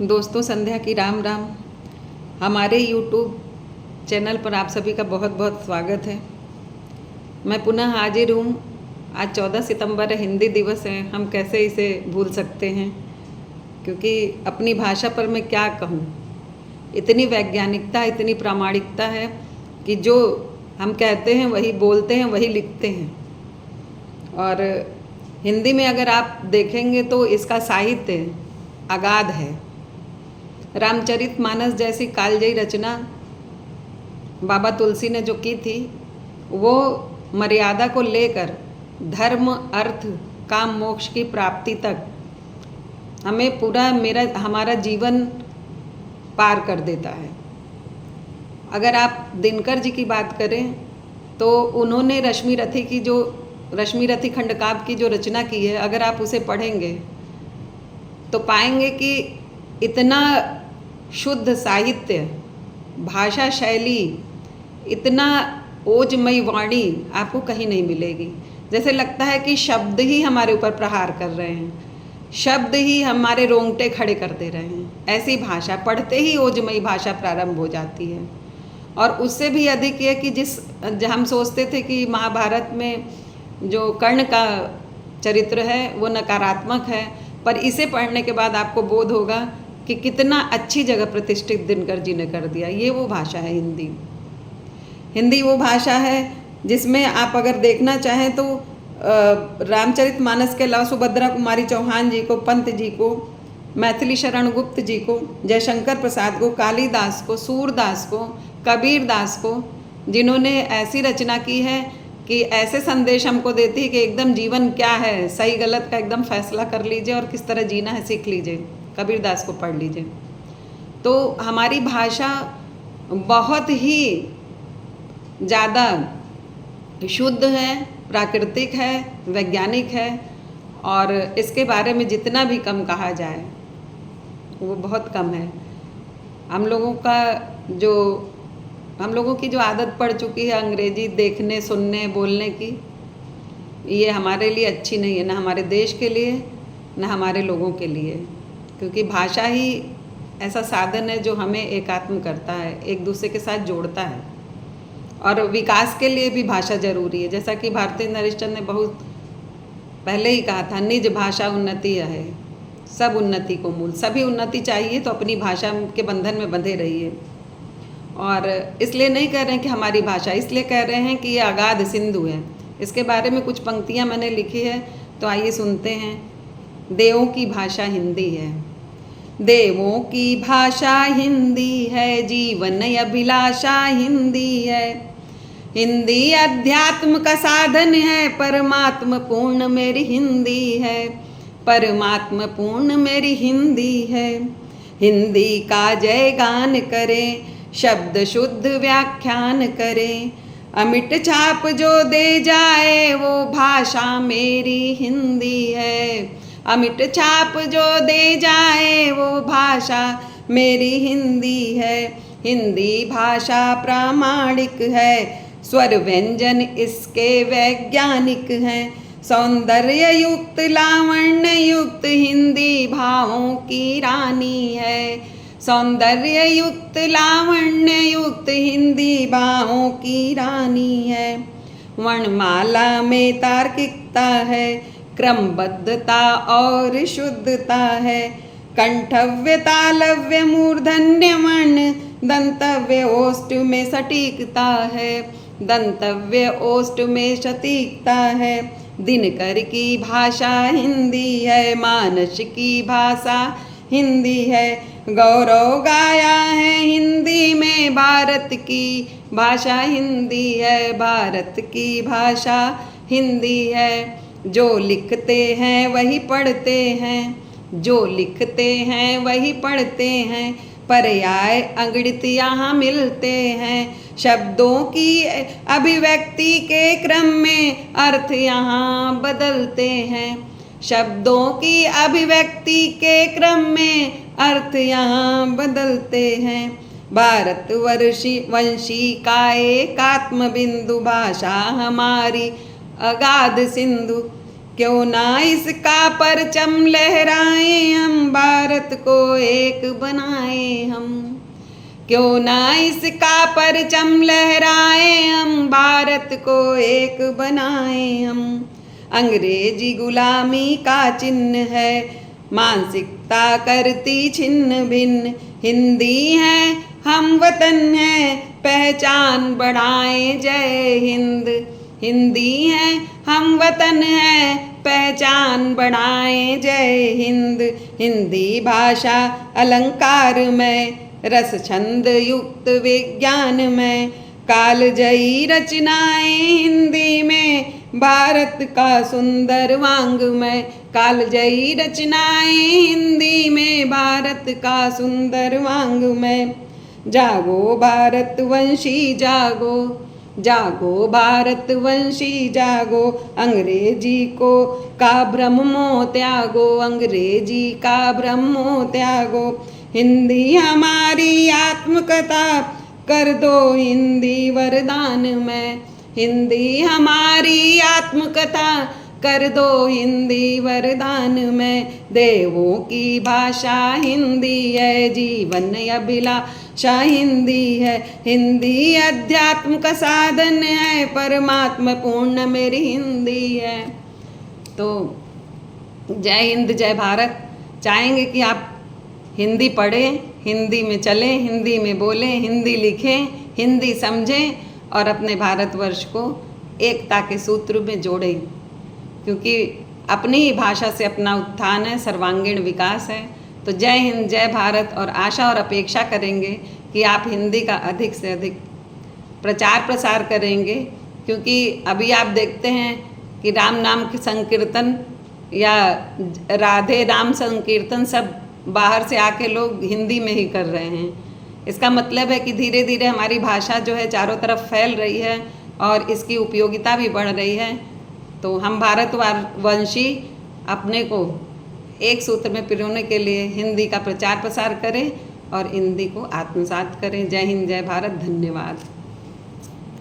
दोस्तों, संध्या की राम राम। हमारे YouTube चैनल पर आप सभी का बहुत बहुत स्वागत है। मैं पुनः हाजिर हूँ। आज 14 सितंबर है, हिंदी दिवस है। हम कैसे इसे भूल सकते हैं, क्योंकि अपनी भाषा पर मैं क्या कहूँ, इतनी वैज्ञानिकता, इतनी प्रामाणिकता है कि जो हम कहते हैं वही बोलते हैं, वही लिखते हैं। और हिंदी में अगर आप देखेंगे तो इसका साहित्य अगाध है। रामचरितमानस जैसी कालजयी रचना बाबा तुलसी ने जो की थी, वो मर्यादा को लेकर धर्म, अर्थ, काम, मोक्ष की प्राप्ति तक हमें पूरा हमारा जीवन पार कर देता है। अगर आप दिनकर जी की बात करें तो उन्होंने रश्मि रथी खंडकाव्य की जो रचना की है, अगर आप उसे पढ़ेंगे तो पाएंगे कि इतना शुद्ध साहित्य, भाषा शैली, इतना ओजमयी वाणी आपको कहीं नहीं मिलेगी। जैसे लगता है कि शब्द ही हमारे ऊपर प्रहार कर रहे हैं, शब्द ही हमारे रोंगटे खड़े कर दे रहे हैं। ऐसी भाषा, पढ़ते ही ओजमयी भाषा प्रारंभ हो जाती है। और उससे भी अधिक ये कि हम सोचते थे कि महाभारत में जो कर्ण का चरित्र है वो नकारात्मक है, पर इसे पढ़ने के बाद आपको बोध होगा कि कितना अच्छी जगह प्रतिष्ठित दिनकर जी ने कर दिया। ये वो भाषा है हिंदी। हिंदी वो भाषा है जिसमें आप अगर देखना चाहें तो रामचरितमानस के अलावा सुभद्रा कुमारी चौहान जी को, पंत जी को, मैथिली शरण गुप्त जी को, जयशंकर प्रसाद को, कालिदास को, सूरदास को, कबीर दास को, जिन्होंने ऐसी रचना की है कि ऐसे संदेश हमको देती है कि एकदम जीवन क्या है, सही गलत का एकदम फैसला कर लीजिए और किस तरह जीना है सीख लीजिए। कबीर दास को पढ़ लीजिए। तो हमारी भाषा बहुत ही ज़्यादा शुद्ध है, प्राकृतिक है, वैज्ञानिक है, और इसके बारे में जितना भी कम कहा जाए वो बहुत कम है। हम लोगों की जो आदत पड़ चुकी है अंग्रेजी देखने, सुनने, बोलने की, ये हमारे लिए अच्छी नहीं है, ना हमारे देश के लिए, ना हमारे लोगों के लिए। क्योंकि भाषा ही ऐसा साधन है जो हमें एकात्म करता है, एक दूसरे के साथ जोड़ता है। और विकास के लिए भी भाषा जरूरी है। जैसा कि भारती नरेशचंद ने बहुत पहले ही कहा था, निज भाषा उन्नति है, सब उन्नति को मूल। सभी उन्नति चाहिए तो अपनी भाषा के बंधन में बंधे रहिए। और इसलिए नहीं कह रहे हैं कि हमारी भाषा, इसलिए कह रहे हैं कि ये अगाध सिंधु है। इसके बारे में कुछ पंक्तियाँ मैंने लिखी है, तो आइए सुनते हैं। देवों की भाषा हिंदी है, देवों की भाषा हिंदी है, जीवन अभिलाषा हिंदी है। हिंदी अध्यात्म का साधन है, परमात्म पूर्ण मेरी हिंदी है, परमात्म पूर्ण मेरी हिंदी है। हिंदी का जय गान करें, शब्द शुद्ध व्याख्यान करें, अमिट छाप जो दे जाए वो भाषा मेरी हिंदी है। अमिट छाप जो दे जाए वो भाषा मेरी हिंदी है। हिंदी भाषा प्रामाणिक है, स्वर व्यंजन इसके वैज्ञानिक हैं। सौंदर्य युक्त, लावण्य युक्त हिंदी भावों की रानी है। सौंदर्य युक्त, लावण्य युक्त हिंदी भावों की रानी है। वर्णमाला में तार्किकता है, क्रमबद्धता और शुद्धता है। कंठव्य, तालव्य, मूर्धन्य वर्ण, दंतव्य ओष्ठ में सटीकता है, दंतव्य ओष्ठ में सटीकता है। दिनकर की भाषा हिंदी है, मानस की भाषा हिंदी है। गौरव गाया है हिंदी में, भारत की भाषा हिंदी है, भारत की भाषा हिंदी है। जो लिखते हैं वही पढ़ते हैं, जो लिखते हैं वही पढ़ते हैं। पर्याय अंगड़ित यहाँ मिलते हैं, शब्दों की अभिव्यक्ति के क्रम में अर्थ यहाँ बदलते हैं। शब्दों की अभिव्यक्ति के क्रम में अर्थ यहाँ बदलते हैं। भारतवंशी का एकात्म बिंदु, भाषा हमारी अगाध सिंधु। क्यों ना इसका परचम लहराएं हम, भारत को एक बनाएं हम। क्यों ना इसका परचम लहराएं हम, भारत को एक बनाएं हम। अंग्रेजी गुलामी का चिन्ह है, मानसिकता करती छिन्न भिन्न। हिंदी है हम वतन है, पहचान बढ़ाएं जय हिंद। हिंदी है हम वतन है, पहचान बढ़ाएं जय हिंद। हिंदी भाषा अलंकार में, रस छंद युक्त विज्ञान में, कालजयी रचनाएं हिंदी में, भारत का सुंदर वांग में। कालजयी रचनाएं हिंदी में, भारत का सुंदर वांग में। जागो भारतवंशी जागो, जागो भारतवंशी जागो, अंग्रेजी को का भ्रम मोह त्यागो, अंग्रेजी का भ्रम मोह त्यागो। हिंदी हमारी आत्मकथा कर दो हिंदी वरदान में। हिंदी हमारी आत्मकथा कर दो हिंदी वरदान में। देवों की भाषा हिंदी है, जीवन अभिलाषा हिंदी है। हिंदी अध्यात्म का साधन है, परमात्मा पूर्ण मेरी हिंदी है। तो जय हिंद जय भारत। चाहेंगे कि आप हिंदी पढ़ें, हिंदी में चलें, हिंदी में बोलें, हिंदी लिखें, हिंदी समझें और अपने भारतवर्ष को एकता के सूत्र में जोड़ें, क्योंकि अपनी ही भाषा से अपना उत्थान है, सर्वांगीण विकास है। तो जय हिंद जय भारत। और आशा और अपेक्षा करेंगे कि आप हिंदी का अधिक से अधिक प्रचार प्रसार करेंगे, क्योंकि अभी आप देखते हैं कि राम नाम के संकीर्तन या राधे राम संकीर्तन सब बाहर से आके लोग हिंदी में ही कर रहे हैं। इसका मतलब है कि धीरे धीरे हमारी भाषा जो है चारों तरफ फैल रही है और इसकी उपयोगिता भी बढ़ रही है। तो हम भारतवंशी अपने को एक सूत्र में पिरोने के लिए हिंदी का प्रचार प्रसार करें और हिंदी को आत्मसात करें। जय हिंद जय भारत। धन्यवाद।